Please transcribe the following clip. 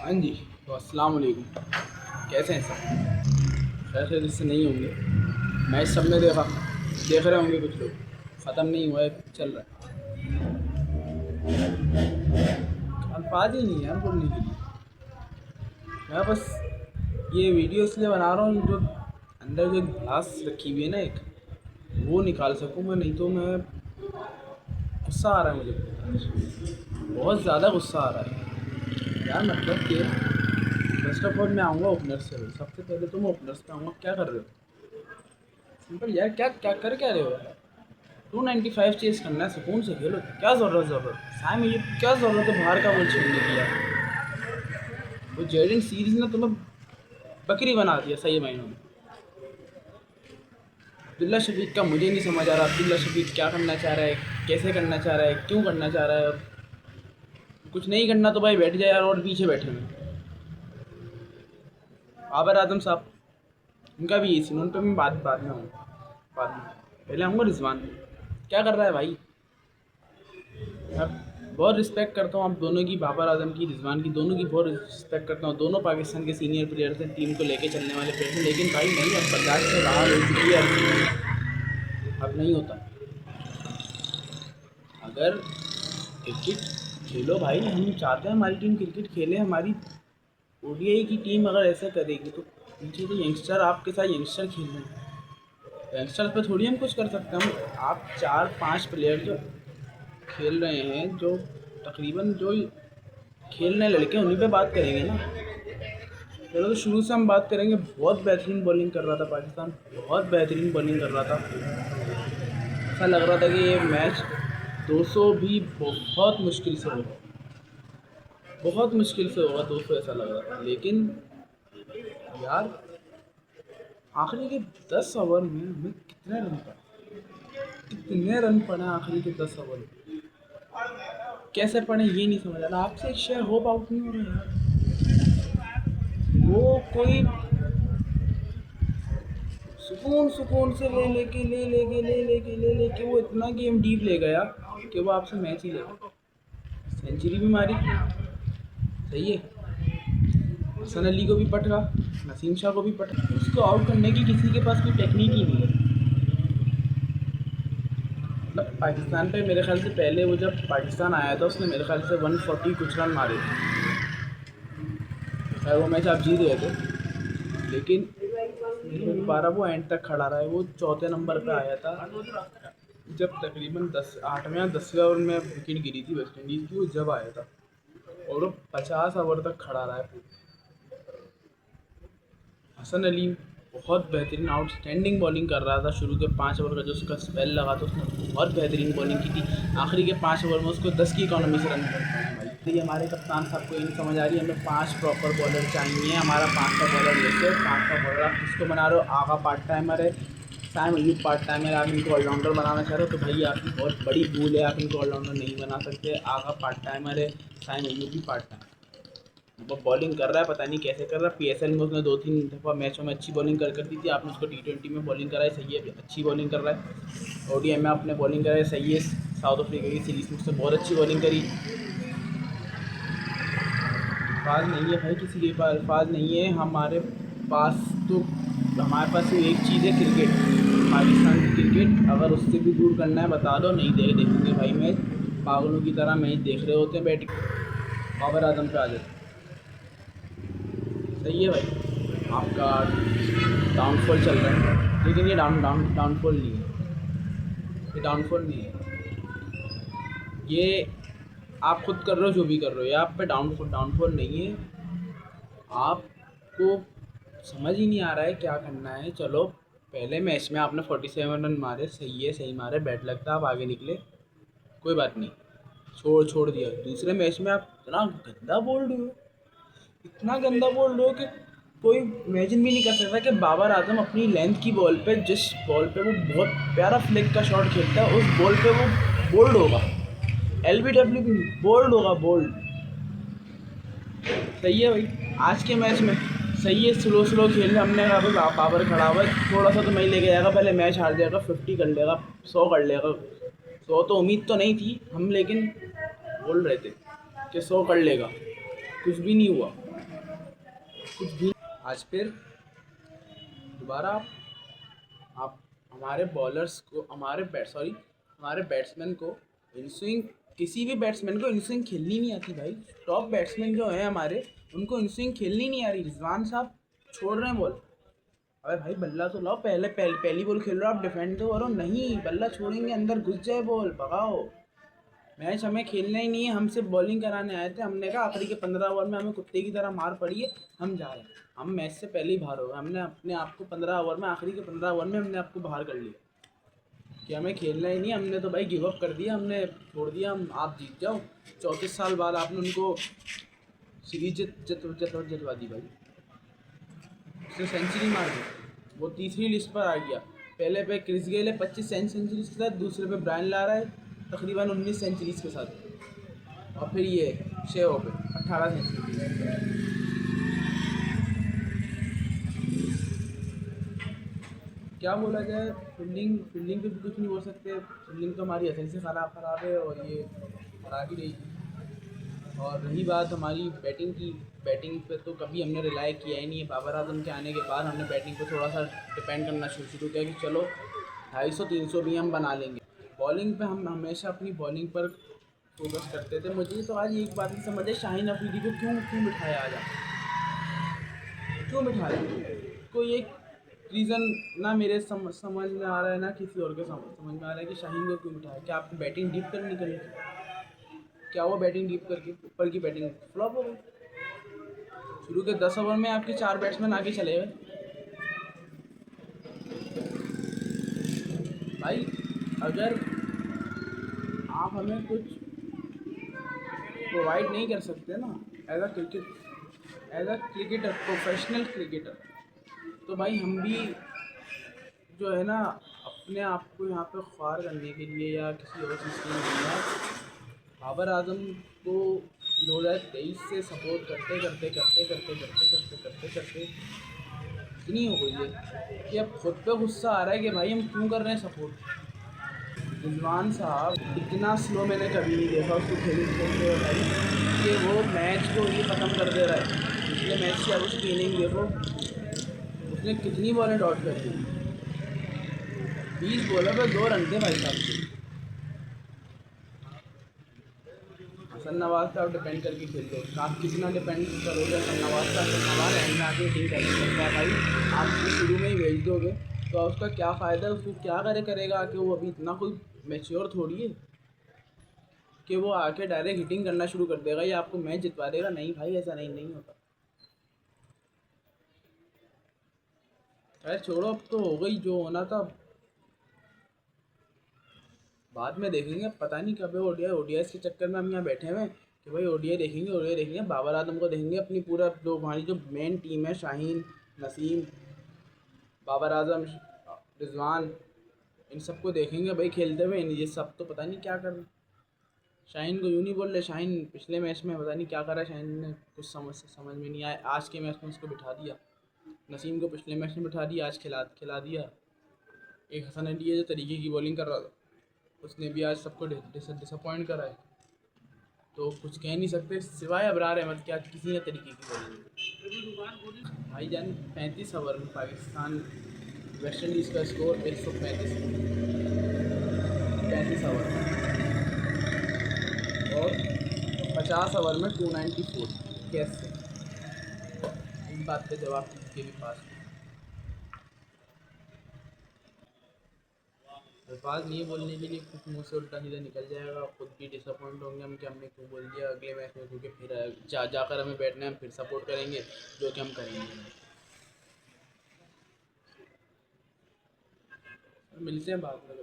हाँ जी। तो अस्सलाम वालेकुम। कैसे हैं सब? खैर खैर इससे नहीं होंगे। मैच सबने देखा, देख रहे होंगे कुछ लोग। ख़त्म नहीं हुआ है, चल रहा है। अल्फाज ही नहीं है यार बोलने के लिए। मैं बस ये वीडियो इसलिए बना रहा हूँ जो अंदर जो ग्लास रखी हुई है ना एक, वो निकाल सकूँ मैं, नहीं तो मैं गुस्सा आ रहा है मुझे। बहुत ज़्यादा गुस्सा आ रहा है यार। मतलब कि फर्स्ट ऑफ ऑल मैं आऊँगा ओपनर से, सबसे पहले तो मैं ओपनर्स पे आऊँगा। क्या कर रहे हो सिंपल यार? क्या क्या कर क्या रहे हो यार? 295 चेस करना है, सुकून से खेलो। क्या ज़रूरत साहब, ये क्या ज़रूरत है बाहर का बॉल छीनने की यार? वो जेडन सीरीज ने तुम्हें बकरी बना दिया सही मायनों में। अब्दुल्ला शफीक का मुझे नहीं समझ आ रहा। अब्दुल्ला शफीक क्या करना चाह रहा है, कैसे करना चाह रहा है, क्यों करना चाह रहा है? और कुछ नहीं करना तो भाई बैठ जाए यार, और पीछे बैठे हुए बाबर आजम साहब, उनका भी यही सीन। उन पर मैं बाद में आऊँगा, बाद में। पहले आऊँगा रिजवान। क्या कर रहा है भाई? मैं बहुत रिस्पेक्ट करता हूँ आप दोनों की, बाबर आजम की, रिजवान की, दोनों की बहुत रिस्पेक्ट करता हूँ। दोनों पाकिस्तान के सीनियर प्लेयर्स हैं, टीम को लेके चलने वाले प्लेयर्स हैं। लेकिन भाई नहीं, अब 50 से बाहर हो चुकी है, अब नहीं होता। अगर क्रिकेट खेलो भाई, हम चाहते हैं हमारी टीम क्रिकेट खेले। हमारी ओडीआई की टीम अगर ऐसा करेगी तो पीछे तो यंगस्टर, आपके साथ यंगस्टर खेल रहे हैं। यंगस्टर पे थोड़ी हम कुछ कर सकते हैं। हम आप 4-5 प्लेयर जो खेल रहे हैं, जो तकरीबन जो खेल रहे लड़के, उन्हीं पे बात करेंगे ना। चलो तो शुरू से हम बात करेंगे। बहुत बेहतरीन बॉलिंग कर रहा था पाकिस्तान, बहुत बेहतरीन बॉलिंग कर रहा था। ऐसा लग रहा था कि ये मैच 200 भी बहुत मुश्किल से होगा, बहुत मुश्किल से होगा 200, ऐसा लग रहा था। लेकिन यार आखिरी के 10 ओवर में हमें कितने रन पड़े, कितने रन पड़े आखिरी के 10 ओवर में? कैसे पड़े ये नहीं समझ आ रहा। आपसे एक शेयर होप आउट नहीं हो रहा यार। वो कोई सुकून सुकून से ले लेके वो इतना गेम डीप ले गया कि वो आपसे मैच ही ले गया। सेंचुरी भी मारी, सही है। हसन अली को भी पटका, नसीम शाह को भी पटका। उसको आउट करने की किसी के पास कोई टेक्निक ही नहीं है। मतलब पाकिस्तान पे मेरे ख्याल से पहले, वो जब पाकिस्तान आया था उसने मेरे ख्याल से 140 कुछ रन मारे थे। वो मैच आप जीत गए थे, लेकिन दोबारा वो एंड तक खड़ा रहा है। वो चौथे नंबर पे आया था जब तकरीबन 8वें या 10वें ओवर में विकेट गिरी थी वेस्ट इंडीज़ की, वो जब आया था। और वो 50 ओवर तक खड़ा रहा है। हसन अली बहुत बेहतरीन आउटस्टैंडिंग बॉलिंग कर रहा था। शुरू के 5 ओवर का जो उसका स्पेल लगा था, उसने बहुत बेहतरीन बॉलिंग की थी। आखिरी के 5 ओवर में उसको 10 की इकॉनमी से रन करना है भाई। तो ये हमारे कप्तान साहब को ये नहीं समझ आ रही। हमें 5 प्रॉपर बॉलर चाहिए। हमारा 5वां बॉलर जैसे 5वां बॉलर आप किसको बना रहे हो? आगा पार्ट टाइमर है, साइम अयूब पार्ट टाइमर। आप इनको ऑलराउंडर बनाना चाह रहे हो तो भाई आपकी बहुत बड़ी भूल है। आप इनको ऑलराउंडर नहीं बना सकते। आगा पार्ट टाइमर है, साइम अयूब भी पार्ट टाइमर। वो बॉलिंग कर रहा है, पता नहीं कैसे कर रहा है। पीएसएल में उसने 2-3 दफ़ा मैचों में अच्छी बॉलिंग कर दी थी। आपने उसको टी20 में बॉलिंग कराई, सही है, अच्छी बॉलिंग कर रहा है। ओडीआई में आपने बॉलिंग कराई, सही है। साउथ अफ्रीका की सीरीज में उसने बहुत अच्छी बॉलिंग करी। अल्फाज नहीं है भाई, किसी के पास अल्फाज नहीं है। हमारे पास तो हमारे पास सिर्फ एक चीज़ है, क्रिकेट। पाकिस्तान की क्रिकेट, अगर उससे भी दूर करना है बता दो, नहीं देखेंगे भाई मैच। पागलों की तरह मैच देख रहे होते हैं बैटिंग। बाबर आजम पे आ जाते। सही है भाई, आपका डाउनफॉल चल रहा है, लेकिन ये डाउनफॉल नहीं है। ये डाउनफॉल नहीं है, ये आप खुद कर रहे हो जो भी कर रहे हो। ये आप पे डाउनफॉल नहीं है। आपको समझ ही नहीं आ रहा है क्या करना है। चलो पहले मैच में आपने 47 रन मारे, सही है, सही मारे, बैड लक था, आप आगे निकले, कोई बात नहीं, छोड़ दिया। दूसरे मैच में आप इतना गंदा बोल्ड हो, इतना गंदा बोल्ड हो कि कोई इमेजिन भी नहीं कर सकता कि बाबर आजम अपनी लेंथ की बॉल पे, जिस बॉल पे वो बहुत प्यारा फ्लिक का शॉट खेलता है, उस बॉल पे वो बोल्ड होगा। एलबीडब्ल्यू भी नहीं, बोल्ड होगा, बोल्ड। सही है भाई, आज के मैच में सही है। स्लो खेल हमने कहा भाई बाबर खड़ा हुआ है, थोड़ा सा तो मैं ही लेके जाएगा, पहले मैच हार जाएगा, 50 कर लेगा, 100 कर लेगा। 100 तो उम्मीद तो नहीं थी हम, लेकिन बोल रहे थे कि 100 कर लेगा, कुछ भी नहीं हुआ। कुछ भी। आज फिर दोबारा आप हमारे बॉलर्स को हमारे बैट्समैन को इन स्विंग, किसी भी बैट्समैन को इन स्विंग खेलनी नहीं आती भाई। टॉप बैट्समैन जो है हमारे, उनको इन स्विंग खेलनी नहीं आ रही। रिजवान साहब छोड़ रहे हैं बॉल। अरे भाई बल्ला तो लाओ, पहली बॉल खेल रहे हो आप, डिफेंड तो करो। नहीं, बल्ला छोड़ेंगे, अंदर घुस जाए बॉल, भगाओ। मैच हमें खेलना ही नहीं है, हम सिर्फ बॉलिंग कराने आए थे। हमने कहा आखिरी के 15 ओवर में हमें कुत्ते की तरह मार पड़ी है, हम जा रहे हैं। हम मैच से पहले ही बाहर हो गए। हमने अपने आप को 15 ओवर में, आखिरी के 15 ओवर में हमने आपको बाहर कर लिया कि हमें खेलना ही नहीं। हमने तो भाई गिव अप कर दिया, हमने छोड़ दिया। हम आप जीत जाओ, 34 साल बाद आपने उनको सीरीज जितवा दी भाई। उसने सेंचुरी मार दी, वो तीसरी लिस्ट पर आ गया। पहले पे क्रिस गेल है 25 सेंचुरीज के साथ, दूसरे पे ब्रायन लारा है तकरीबन 19 सेंचुरीज के साथ, और फिर ये शेव पे 18 सेंचुरी। क्या बोला जाए, फील्डिंग पे भी कुछ नहीं बोल सकते। फील्डिंग तो हमारी असल से ख़राब है, और ये खराब ही रही। और रही बात हमारी बैटिंग की, बैटिंग पे तो कभी हमने रिलाय किया ही नहीं है। बाबर आजम के आने के बाद हमने बैटिंग पे थोड़ा सा डिपेंड करना शुरू किया कि चलो 250-300 भी हम बना लेंगे। बॉलिंग पे हम हमेशा अपनी बॉलिंग पर फोकस करते थे। मुझे तो आज एक बात नहीं समझ है, शाहीन अफरीदी को क्यों बिठाया आज, क्यों बिठाया? कोई एक रीज़न ना मेरे समझ में आ रहा है, ना किसी और के समझ में आ रहा है कि शाहीन को क्यों बिठाया। क्या आपको बैटिंग डीप करनी थी? क्या वो बैटिंग डीप करके ऊपर की बैटिंग फ्लॉप हो गई? शुरू के 10 ओवर में आपके 4 बैट्समैन आगे चले गए भाई। अगर आप हमें कुछ प्रोवाइड नहीं कर सकते ना as a cricketer, professional cricketer, तो भाई हम भी जो है ना अपने आप को यहाँ पे ख्वार करने के लिए या किसी और चीज़ के लिए, बाबर आजम को 2023 से सपोर्ट करते इतनी हो गई है कि अब खुद पे गुस्सा आ रहा है कि भाई हम क्यों कर रहे हैं सपोर्ट। रिजवान साहब इतना स्लो मैंने कभी नहीं देखा उसको खेलते हुए भाई, कि वो मैच को ही ख़त्म कर दे रहा है। पिछले मैच से अब उसकी इनिंग देखो, उसने कितनी बॉलें डॉट कर दी। 20 बॉलों पर 2 रन थे भाई साहब के। हसन नवाज पे आप डिपेंड करके खेलते हो, आप कितना डिपेंड करोगे हसन नवाज का? हसन नवाज एंड में आके हिटिंग कर सकता है भाई। आप उसको शुरू में ही भेज दोगे तो उसका क्या फ़ायदा है? उसको क्या करेगा आके? वो अभी इतना कोई मैच्योर थोड़ी है कि वो आके डायरेक्ट हिटिंग करना शुरू कर देगा या आपको मैच जितवा देगा। नहीं भाई, ऐसा नहीं होता। अरे छोड़ो, अब तो हो गई जो होना था, बाद में देखेंगे। पता नहीं कब है ओडीआई के चक्कर में हम यहाँ बैठे हुए हैं कि भाई ओडीआई देखेंगे। बाबर आजम को देखेंगे, अपनी पूरा जो हमारी जो मेन टीम है, शाहीन, नसीम, बाबर आजम, रिजवान, इन सबको देखेंगे भाई खेलते हुए। ये सब तो पता नहीं क्या कर रहे हैं। शाहीन को यूँ नहीं बोल रहे, शाहीन पिछले मैच में पता नहीं क्या करा शाहीन ने, कुछ समझ में नहीं आया। आज के मैच में उसको बिठा दिया। नसीम को पिछले मैच में बिठा दिया, आज खिला दिया। एक हसन अली है जो तरीके की बॉलिंग कर रहा था, उसने भी आज सबको डिसअपॉइंट करा है। तो कुछ कह नहीं सकते सिवाय अबरार अहमद के, आज किसी ने तरीके की बॉलिंग। भाईजान 35 ओवर में पाकिस्तान, वेस्ट इंडीज़ का स्कोर 135, 35 ओवर में, और 50 ओवर में 294। कैसे? इस बात पे जवाब के भी पास अल्फाज नहीं बोलने के लिए, कुछ मुँह से उल्टा सीधा निकल जाएगा। खुद भी डिसअपॉइंट होंगे हम कि हमने क्यों बोल दिया अगले मैच में, क्योंकि फिर जाकर हमें बैठना है, हम फिर सपोर्ट करेंगे जो कि हम करेंगे। मिलते हैं बाद में।